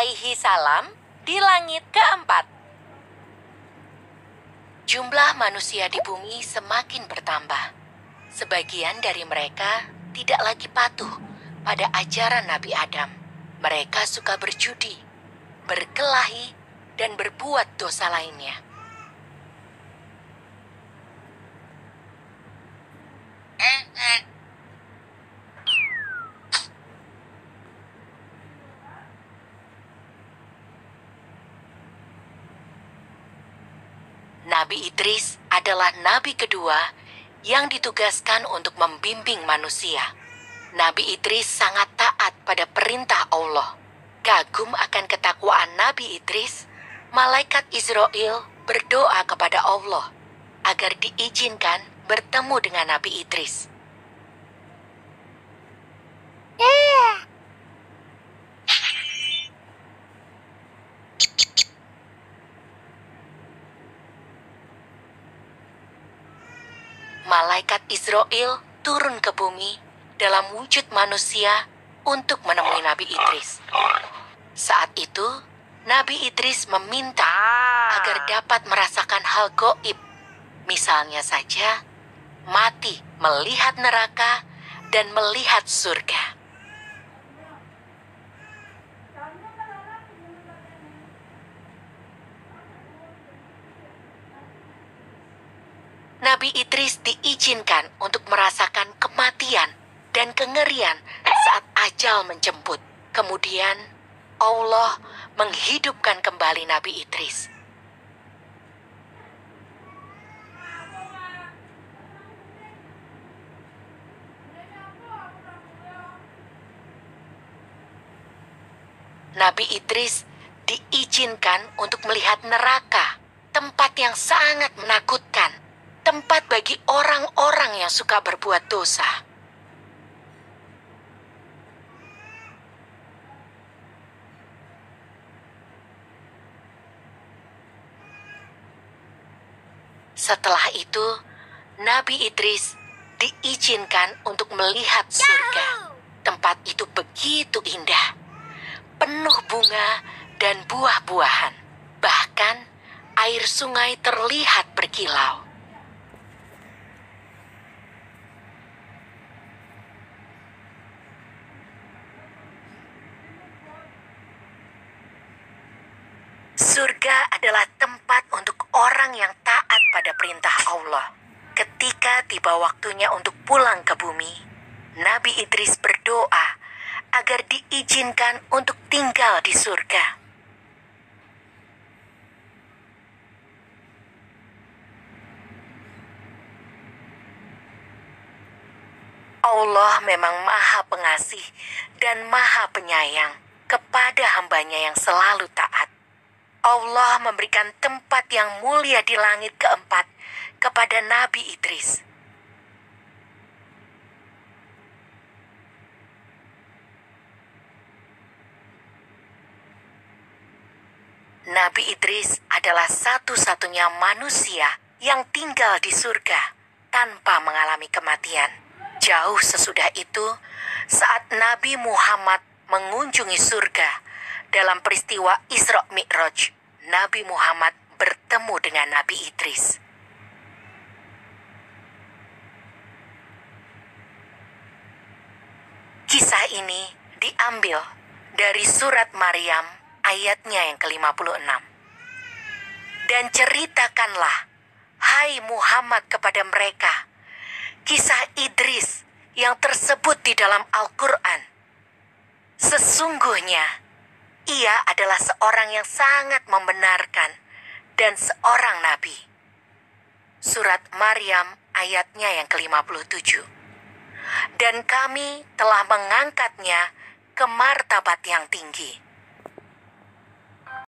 alaihi salam di langit keempat. Jumlah manusia di bumi semakin bertambah. Sebagian dari mereka tidak lagi patuh pada ajaran Nabi Adam. Mereka suka berjudi, berkelahi, dan berbuat dosa lainnya. Nabi Idris adalah nabi kedua yang ditugaskan untuk membimbing manusia. Nabi Idris sangat taat pada perintah Allah. Kagum akan ketakwaan Nabi Idris, malaikat Israel berdoa kepada Allah agar diizinkan bertemu dengan Nabi Idris. Malaikat Israel turun ke bumi dalam wujud manusia untuk menemui Nabi Idris. Saat itu, Nabi Idris meminta agar dapat merasakan hal gaib. Misalnya saja, mati melihat neraka dan melihat surga. Nabi Idris diizinkan untuk merasakan kematian dan kengerian saat ajal menjemput. Kemudian, Allah menghidupkan kembali Nabi Idris. Nabi Idris diizinkan untuk melihat neraka, tempat yang sangat menakutkan. Tempat bagi orang-orang yang suka berbuat dosa. Setelah itu, Nabi Idris diizinkan untuk melihat surga. Tempat itu begitu indah, penuh bunga dan buah-buahan. Bahkan, air sungai terlihat berkilau. Surga adalah tempat untuk orang yang taat pada perintah Allah. Ketika tiba waktunya untuk pulang ke bumi, Nabi Idris berdoa agar diizinkan untuk tinggal di surga. Allah memang Maha Pengasih dan Maha Penyayang kepada hambanya yang selalu taat. Allah memberikan tempat yang mulia di langit keempat kepada Nabi Idris. Nabi Idris adalah satu-satunya manusia yang tinggal di surga tanpa mengalami kematian. Jauh sesudah itu, saat Nabi Muhammad mengunjungi surga, dalam peristiwa Isra Mi'raj, Nabi Muhammad bertemu dengan Nabi Idris. Kisah ini diambil dari surat Maryam ayatnya yang ke-56. Dan ceritakanlah, hai Muhammad, kepada mereka kisah Idris yang tersebut di dalam Al-Quran. Sesungguhnya ia adalah seorang yang sangat membenarkan dan seorang nabi. Surat Maryam ayatnya yang ke-57. Dan kami telah mengangkatnya ke martabat yang tinggi.